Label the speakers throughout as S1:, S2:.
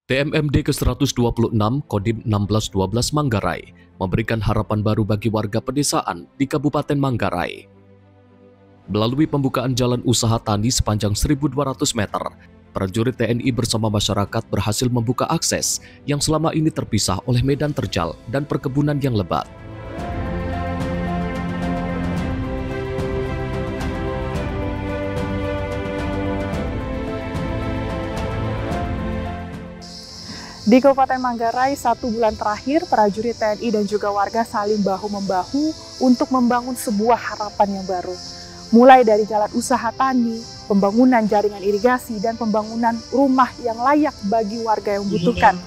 S1: TMMD ke-126 Kodim 1612 Manggarai memberikan harapan baru bagi warga pedesaan di Kabupaten Manggarai. Melalui pembukaan jalan usaha tani sepanjang 1.200 meter, prajurit TNI bersama masyarakat berhasil membuka akses yang selama ini terpisah oleh medan terjal dan perkebunan yang lebat.
S2: Di Kabupaten Manggarai, 1 bulan terakhir, prajurit TNI dan juga warga saling bahu-membahu untuk membangun sebuah harapan yang baru. Mulai dari jalan usaha tani, pembangunan jaringan irigasi, dan pembangunan rumah yang layak bagi warga yang membutuhkan.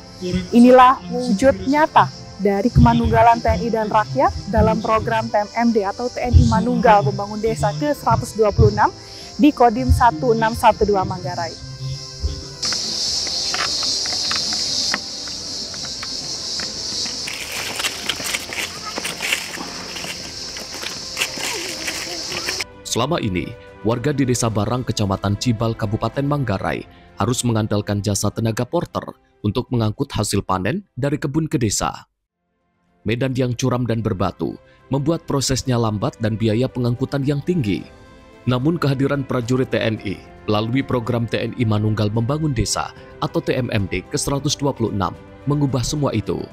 S2: Inilah wujud nyata dari kemanunggalan TNI dan rakyat dalam program TMMD atau TNI Manunggal Membangun Desa ke-126 di Kodim 1612 Manggarai.
S1: Selama ini, warga di Desa Barang, Kecamatan Cibal, Kabupaten Manggarai harus mengandalkan jasa tenaga porter untuk mengangkut hasil panen dari kebun ke desa. Medan yang curam dan berbatu membuat prosesnya lambat dan biaya pengangkutan yang tinggi. Namun kehadiran prajurit TNI melalui program TNI Manunggal Membangun Desa atau TMMD ke-126 mengubah semua itu.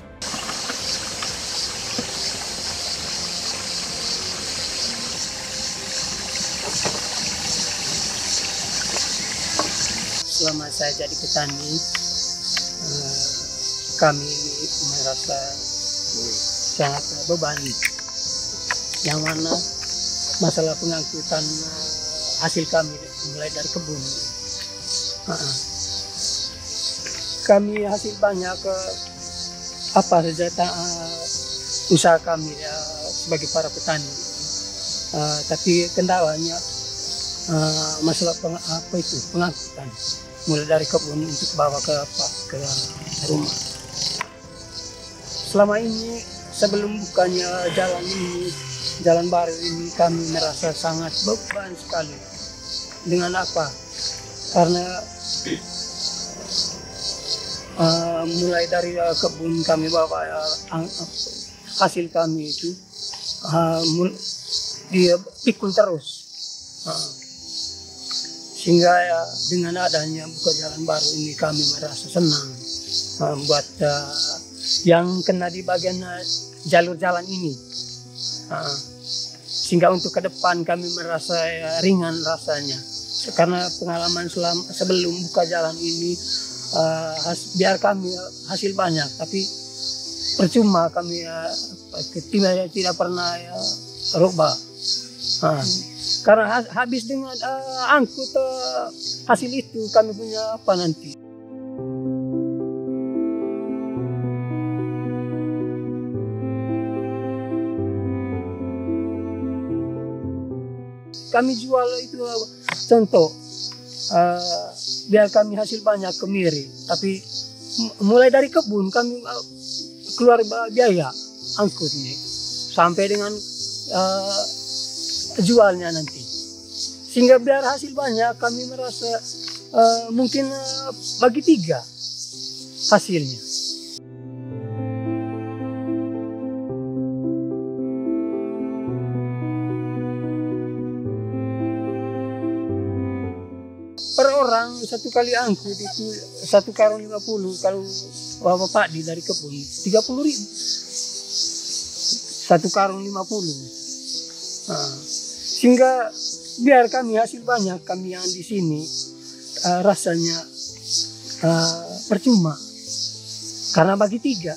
S3: Selama saya jadi petani, kami merasa sangat beban, yang mana masalah pengangkutan hasil kami mulai dari kebun. Kami hasil banyak apa saja usaha kami sebagai para petani, tapi kendalanya masalah pengangkutan. Mulai dari kebun untuk bawa ke rumah. Selama ini sebelum bukanya jalan baru ini, kami merasa sangat beban sekali. Dengan apa? Karena mulai dari kebun kami bawa hasil kami itu dia pikul terus. Sehingga ya, dengan adanya buka jalan baru ini kami merasa senang buat yang kena di bagian jalur jalan ini. Sehingga untuk ke depan kami merasa ringan rasanya. Karena pengalaman sebelum buka jalan ini, biar kami hasil banyak, tapi percuma kami tidak pernah rubah. Karena habis dengan angkut hasil itu, kami punya apa nanti? Kami jual itu contoh, biar kami hasil banyak kemiri, tapi mulai dari kebun kami keluar biaya angkut ini sampai dengan jualnya nanti, sehingga biar hasil banyak kami merasa mungkin bagi 3 hasilnya. Per orang 1 kali angkut itu 1 karung 50, kalau bawa padi dari kebun 30.000, 1 karung 50. Sehingga biar kami hasil banyak, kami yang di sini rasanya percuma karena bagi 3.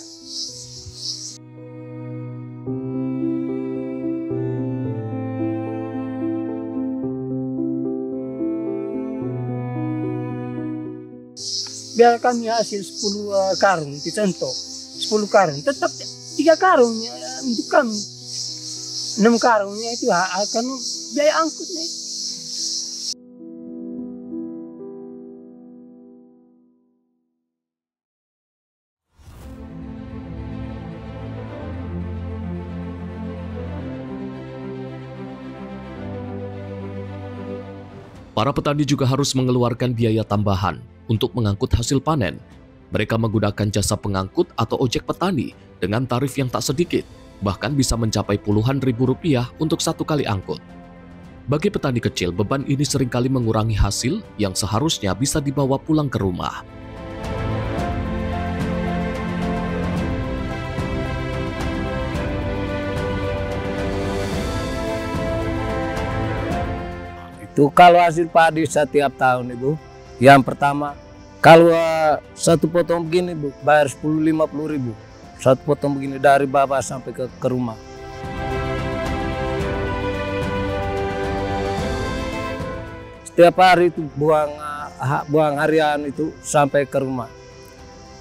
S3: Biar kami hasil 10 karung, contoh 10 karung, tetap 3 karung untuk kami. 6 karungnya itu akan biaya angkutnya.
S1: Para petani juga harus mengeluarkan biaya tambahan untuk mengangkut hasil panen, Mereka menggunakan jasa pengangkut atau ojek petani dengan tarif yang tak sedikit, bahkan bisa mencapai puluhan ribu rupiah untuk satu kali angkut. Bagi petani kecil, beban ini seringkali mengurangi hasil yang seharusnya bisa dibawa pulang ke rumah.
S4: Itu kalau hasil padi setiap tahun Ibu, yang pertama kalau satu potong begini Bu, bayar 50 ribu. Satu potong begini dari bawah sampai ke rumah. Setiap hari itu buang harian itu sampai ke rumah.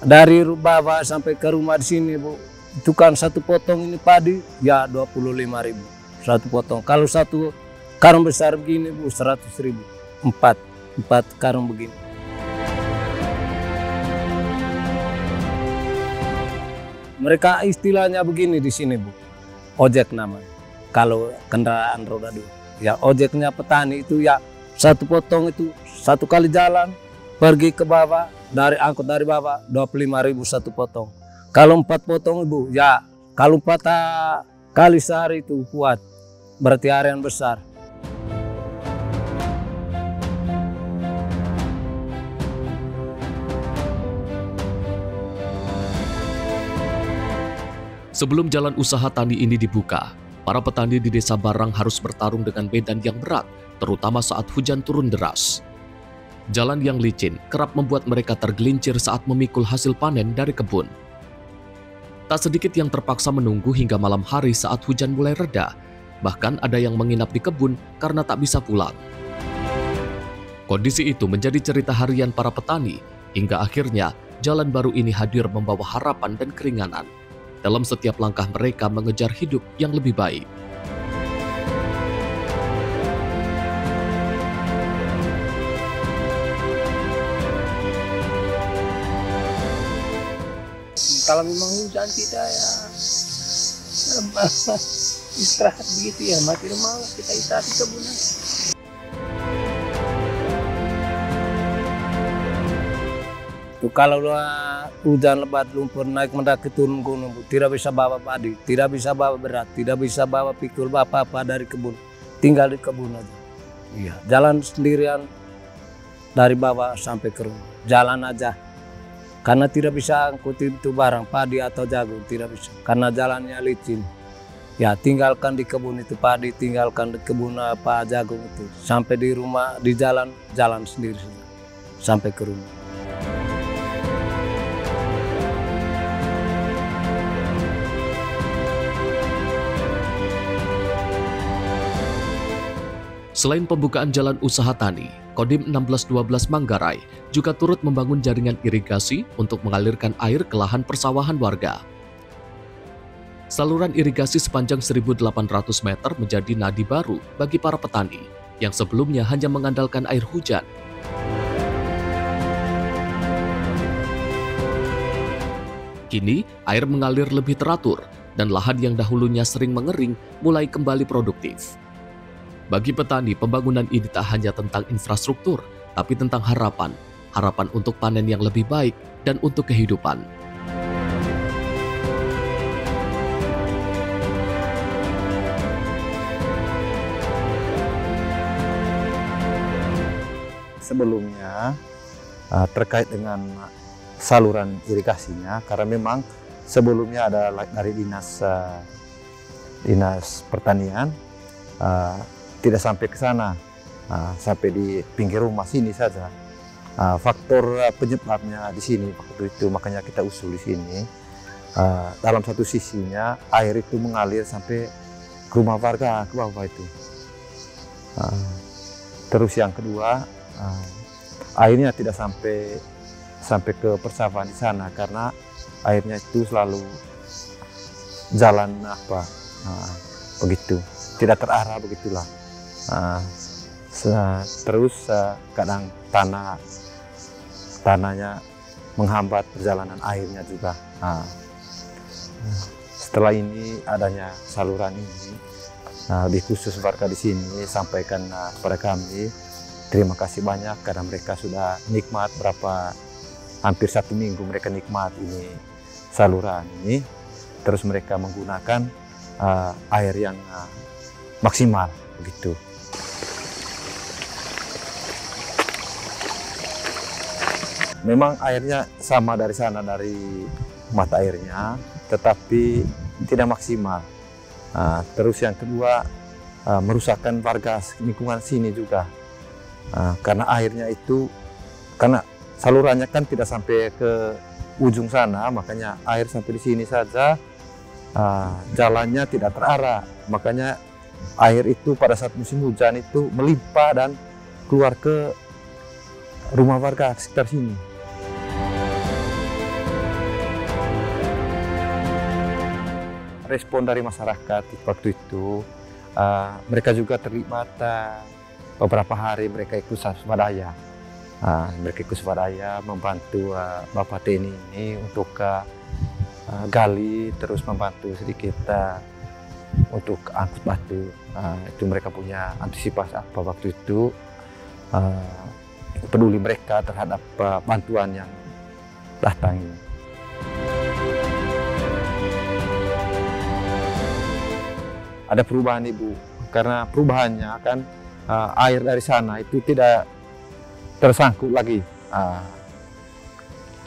S4: Dari bawah sampai ke rumah di sini Bu, itu kan satu potong ini padi ya 25 ribu. Satu potong. Kalau satu karung besar begini Bu, 100 ribu. Empat karung begini. Mereka istilahnya begini di sini Bu, ojek namanya. Kalau kendaraan roda 2, ya ojeknya petani itu ya satu potong itu satu kali jalan pergi ke bawah, dari angkut dari bawah 25 ribu satu potong. Kalau 4 potong Ibu, ya kalau 4 kali sehari itu kuat, berarti harian besar.
S1: Sebelum jalan usaha tani ini dibuka, para petani di Desa Barang harus bertarung dengan medan yang berat, terutama saat hujan turun deras. Jalan yang licin kerap membuat mereka tergelincir saat memikul hasil panen dari kebun. Tak sedikit yang terpaksa menunggu hingga malam hari saat hujan mulai reda, bahkan ada yang menginap di kebun karena tak bisa pulang. Kondisi itu menjadi cerita harian para petani, hingga akhirnya jalan baru ini hadir membawa harapan dan keringanan dalam setiap langkah mereka mengejar hidup yang lebih baik.
S3: Kalau memang hujan tidak ya istirahat begitu ya, mati rumah kita istirahat di kebun.
S4: Kalau hujan lebat lumpur naik mendaki turun gunung, tidak bisa bawa padi, tidak bisa bawa berat, tidak bisa bawa pikul apa-apa dari kebun, tinggal di kebun aja. Iya, jalan sendirian dari bawah sampai ke rumah, jalan aja. Karena tidak bisa angkut itu barang padi atau jagung, tidak bisa, karena jalannya licin. Ya tinggalkan di kebun itu padi, tinggalkan di kebun apa jagung itu, sampai di rumah di jalan sendiri sampai ke rumah.
S1: Selain pembukaan jalan usaha tani, Kodim 1612 Manggarai juga turut membangun jaringan irigasi untuk mengalirkan air ke lahan persawahan warga. Saluran irigasi sepanjang 1.800 meter menjadi nadi baru bagi para petani yang sebelumnya hanya mengandalkan air hujan. Kini, air mengalir lebih teratur dan lahan yang dahulunya sering mengering mulai kembali produktif. Bagi petani, pembangunan ini tak hanya tentang infrastruktur, tapi tentang harapan untuk panen yang lebih baik dan untuk kehidupan.
S5: Sebelumnya terkait dengan saluran irigasinya, karena memang sebelumnya ada dari dinas pertanian tidak sampai ke sana, sampai di pinggir rumah sini saja. Faktor penyebabnya di sini waktu itu, makanya kita usul di sini. Dalam satu sisinya air itu mengalir sampai ke rumah warga ke bawah itu. Terus yang kedua, airnya tidak sampai ke persawahan di sana karena airnya itu selalu jalan begitu, tidak terarah begitulah. Terus kadang tanahnya menghambat perjalanan airnya juga. Setelah ini adanya saluran ini, lebih khusus warga di sini sampaikan kepada kami terima kasih banyak karena mereka sudah nikmat berapa hampir 1 minggu mereka nikmat ini saluran ini, terus mereka menggunakan air yang maksimal begitu. Memang airnya sama dari sana, dari mata airnya, tetapi tidak maksimal. Terus yang kedua, merusakkan warga lingkungan sini juga. Karena airnya itu, karena salurannya kan tidak sampai ke ujung sana, makanya air sampai di sini saja, jalannya tidak terarah. Makanya air itu pada saat musim hujan itu melimpah dan keluar ke rumah warga sekitar sini. Respon dari masyarakat waktu itu, mereka juga terlibat beberapa hari mereka ikut swadaya. Mereka ikut swadaya membantu Bapak TNI ini untuk gali, terus membantu sedikit untuk angkut batu. Itu mereka punya antisipasi apa waktu itu, peduli mereka terhadap bantuan yang datang ini. Ada perubahan Ibu, karena perubahannya kan air dari sana itu tidak tersangkut lagi.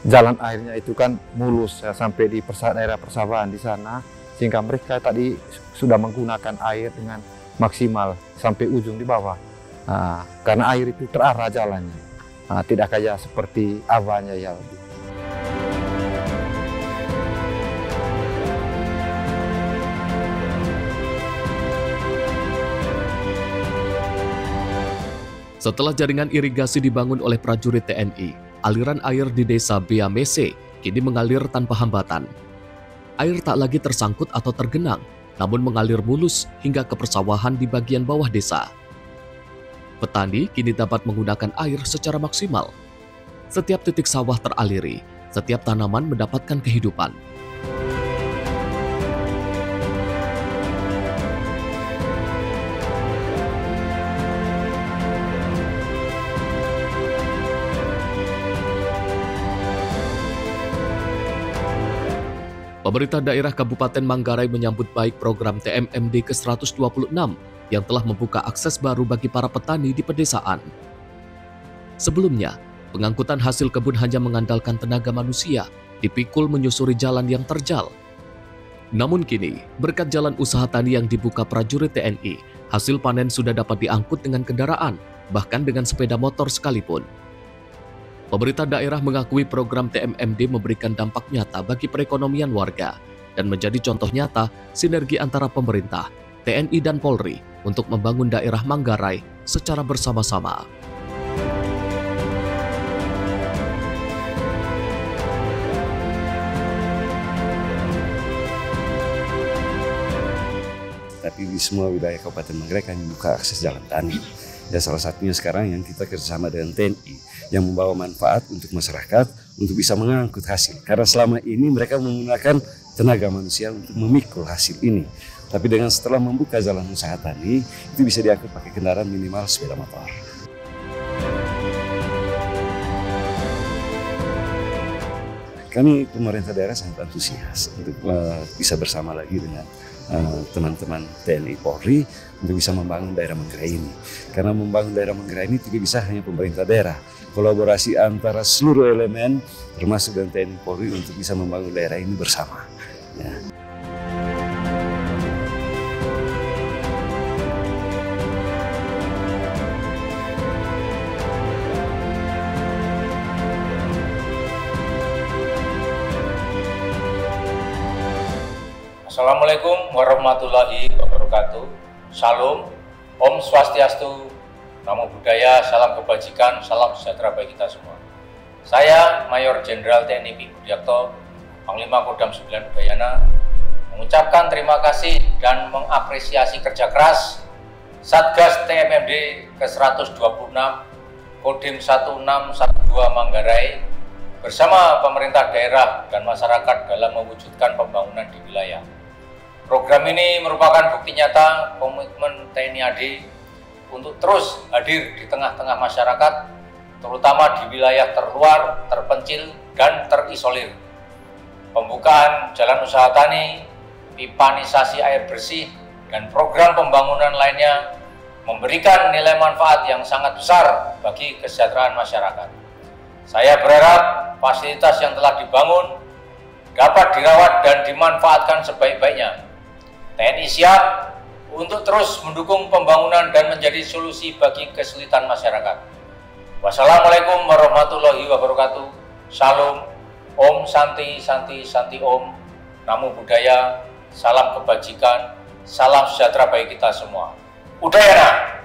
S5: Jalan airnya itu kan mulus sampai di daerah persawahan di sana, sehingga mereka tadi sudah menggunakan air dengan maksimal sampai ujung di bawah. Karena air itu terarah jalannya, tidak kayak seperti awalnya ya.
S1: Setelah jaringan irigasi dibangun oleh prajurit TNI, aliran air di desa Biamese kini mengalir tanpa hambatan. Air tak lagi tersangkut atau tergenang, namun mengalir mulus hingga ke persawahan di bagian bawah desa. Petani kini dapat menggunakan air secara maksimal. Setiap titik sawah teraliri, setiap tanaman mendapatkan kehidupan. Pemerintah daerah Kabupaten Manggarai menyambut baik program TMMD ke-126 yang telah membuka akses baru bagi para petani di pedesaan. Sebelumnya, pengangkutan hasil kebun hanya mengandalkan tenaga manusia, dipikul menyusuri jalan yang terjal. Namun kini, berkat jalan usaha tani yang dibuka prajurit TNI, hasil panen sudah dapat diangkut dengan kendaraan, bahkan dengan sepeda motor sekalipun. Pemerintah daerah mengakui program TMMD memberikan dampak nyata bagi perekonomian warga dan menjadi contoh nyata sinergi antara pemerintah, TNI dan Polri untuk membangun daerah Manggarai secara bersama-sama.
S6: Tapi di semua wilayah Kabupaten Manggarai kami buka akses jalan tani. Ya, salah satunya sekarang yang kita kerjasama dengan TNI yang membawa manfaat untuk masyarakat untuk bisa mengangkut hasil. Karena selama ini mereka menggunakan tenaga manusia untuk memikul hasil ini. Tapi dengan setelah membuka jalan usaha tani, itu bisa diangkut pakai kendaraan minimal sepeda motor. Kami pemerintah daerah sangat antusias untuk bisa bersama lagi dengan teman-teman TNI Polri untuk bisa membangun daerah Manggarai ini. Karena membangun daerah Manggarai ini tidak bisa hanya pemerintah daerah. Kolaborasi antara seluruh elemen termasuk dengan TNI Polri untuk bisa membangun daerah ini bersama. Ya.
S7: Assalamualaikum warahmatullahi wabarakatuh. Salam, Om Swastiastu, Namo Buddhaya, salam kebajikan, salam sejahtera bagi kita semua. Saya Mayor Jenderal TNI P. Budiakto, Panglima Kodam 9 Udayana, mengucapkan terima kasih dan mengapresiasi kerja keras Satgas TMMD ke-126 Kodim 1612 Manggarai bersama pemerintah daerah dan masyarakat dalam mewujudkan pembangunan di wilayah. Program ini merupakan bukti nyata komitmen TNI AD untuk terus hadir di tengah-tengah masyarakat, terutama di wilayah terluar, terpencil, dan terisolir. Pembukaan jalan usaha tani, pipanisasi air bersih, dan program pembangunan lainnya memberikan nilai manfaat yang sangat besar bagi kesejahteraan masyarakat. Saya berharap fasilitas yang telah dibangun dapat dirawat dan dimanfaatkan sebaik-baiknya. TNI siap untuk terus mendukung pembangunan dan menjadi solusi bagi kesulitan masyarakat. Wassalamualaikum warahmatullahi wabarakatuh. Salam, Om Santi Santi Santi Om, Namo Buddhaya, salam kebajikan, salam sejahtera bagi kita semua. Udayana!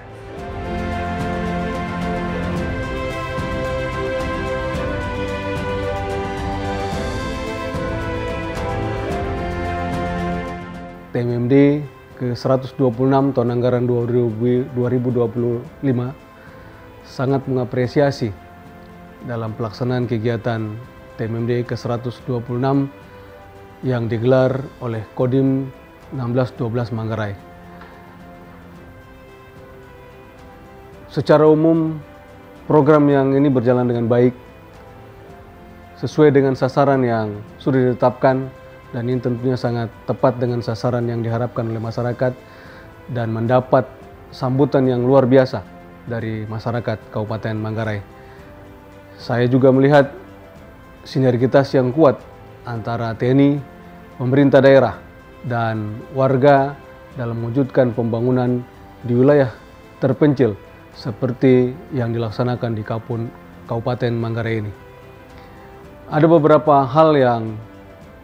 S8: TMMD ke-126 tahun anggaran 2025 sangat mengapresiasi dalam pelaksanaan kegiatan TMMD ke-126 yang digelar oleh Kodim 1612 Manggarai. Secara umum, program yang ini berjalan dengan baik, sesuai dengan sasaran yang sudah ditetapkan, dan ini tentunya sangat tepat dengan sasaran yang diharapkan oleh masyarakat dan mendapat sambutan yang luar biasa dari masyarakat Kabupaten Manggarai. Saya juga melihat sinergitas yang kuat antara TNI, pemerintah daerah, dan warga dalam mewujudkan pembangunan di wilayah terpencil seperti yang dilaksanakan di Kabupaten Manggarai ini. Ada beberapa hal yang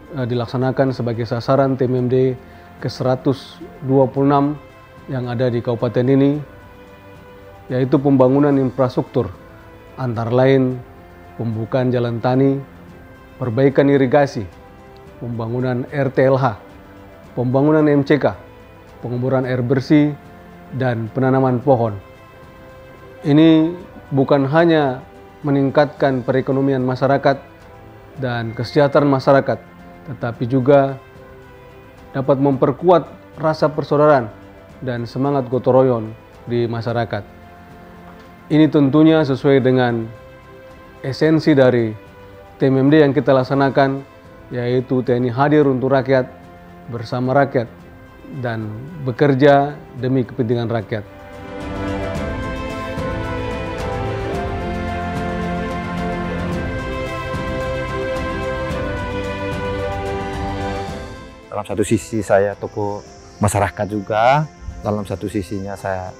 S8: dilaksanakan sebagai sasaran TMMD ke-126 yang ada di kabupaten ini, yaitu pembangunan infrastruktur, antara lain pembukaan jalan tani, perbaikan irigasi, pembangunan RTLH, pembangunan MCK, pengemburan air bersih, dan penanaman pohon. Ini bukan hanya meningkatkan perekonomian masyarakat dan kesejahteraan masyarakat, tetapi juga dapat memperkuat rasa persaudaraan dan semangat gotong royong di masyarakat. Ini tentunya sesuai dengan esensi dari TMMD yang kita laksanakan, yaitu TNI hadir untuk rakyat, bersama rakyat, dan bekerja demi kepentingan rakyat.
S5: Dalam satu sisi saya tokoh masyarakat juga, dalam satu sisinya saya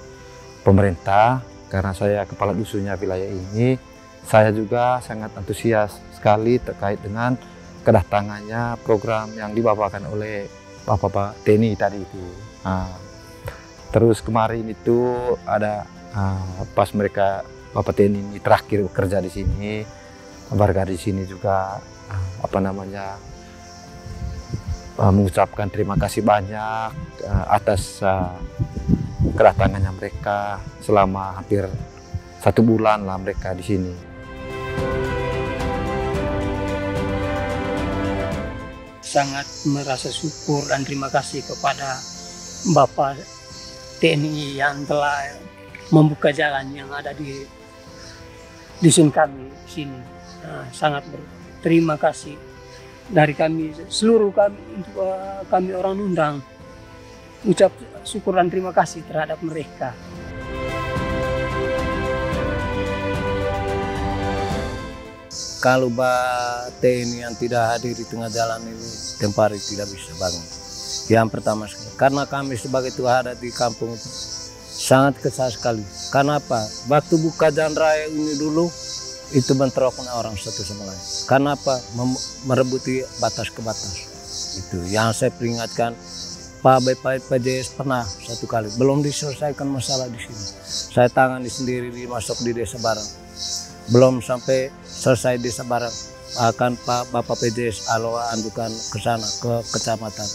S5: pemerintah, karena saya kepala dusunnya wilayah ini. Saya juga sangat antusias sekali terkait dengan kedatangannya program yang dibawakan oleh Bapak TNI tadi itu. Terus kemarin itu ada pas mereka Bapak TNI ini terakhir bekerja di sini, warga di sini juga mengucapkan terima kasih banyak atas kedatangannya mereka. Selama hampir 1 bulan lah mereka di sini.
S3: Sangat merasa syukur dan terima kasih kepada Bapak TNI yang telah membuka jalan yang ada di dusun kami sini. Sangat berterima kasih dari kami, seluruh kami, untuk kami orang Nundang, ucap syukur dan terima kasih terhadap mereka.
S4: Kalau TNI yang tidak hadir di tengah jalan ini, tempat hari tidak bisa bangun. Yang pertama sekali, karena kami sebagai tua ada di kampung itu sangat kesal sekali. Karena apa? Waktu buka jalan raya ini dulu, itu bentrokan orang satu sama lain. Karena apa? Merebuti batas ke batas. Itu yang saya peringatkan. Pak BPJS pernah 1 kali, belum diselesaikan masalah di sini. Saya tangani sendiri dimasuk di Desa Barang. Belum sampai selesai Desa Barang, akan Pak Bapak PJS Aloa andukan ke sana, ke kecamatan.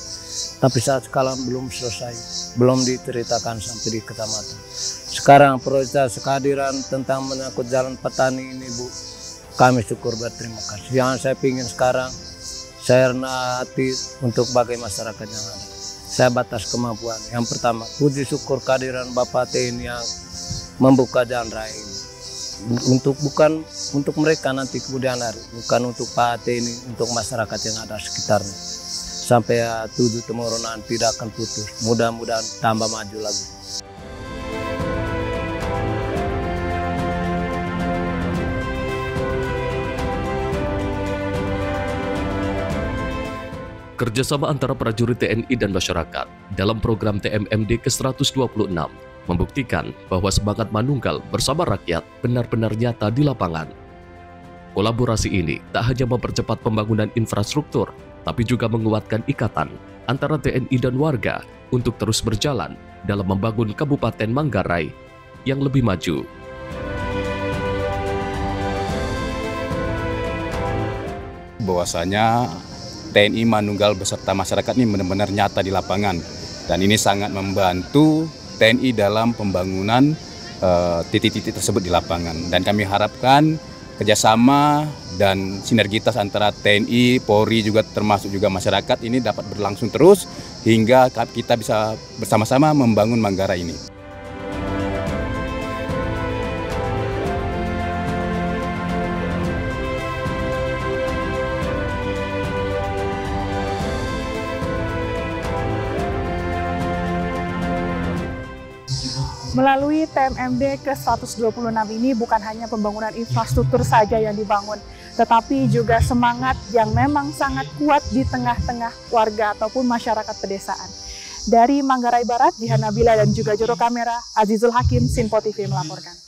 S4: Tapi saat sekarang belum selesai, belum diceritakan sampai di kecamatan. Sekarang prioritas kehadiran tentang menyangkut jalan petani ini, Bu, kami syukur berterima kasih. Yang saya ingin sekarang, saya rendah hati untuk bagi masyarakat yang ada. Saya batas kemampuan. Yang pertama, puji syukur kehadiran Bapak TNI yang membuka jalan raya ini. bukan untuk mereka nanti kemudian hari, bukan untuk Pak Ate ini, untuk masyarakat yang ada sekitarnya. Sampai tujuh temurunaan tidak akan putus. Mudah-mudahan tambah maju lagi.
S1: Kerjasama antara prajurit TNI dan masyarakat dalam program TMMD ke-126 membuktikan bahwa semangat Manunggal bersama rakyat benar-benar nyata di lapangan. Kolaborasi ini tak hanya mempercepat pembangunan infrastruktur, tapi juga menguatkan ikatan antara TNI dan warga untuk terus berjalan dalam membangun Kabupaten Manggarai yang lebih maju.
S9: Bahwasanya TNI Manunggal beserta masyarakat ini benar-benar nyata di lapangan, dan ini sangat membantu TNI dalam pembangunan titik-titik tersebut di lapangan. Dan kami harapkan kerjasama dan sinergitas antara TNI, Polri juga termasuk juga masyarakat ini dapat berlangsung terus hingga kita bisa bersama-sama membangun Manggarai ini.
S2: Melalui TMMD ke-126 ini bukan hanya pembangunan infrastruktur saja yang dibangun, tetapi juga semangat yang memang sangat kuat di tengah-tengah warga ataupun masyarakat pedesaan. Dari Manggarai Barat, Jihan Nabila dan juga juru kamera Azizul Hakim, Sinpo TV melaporkan.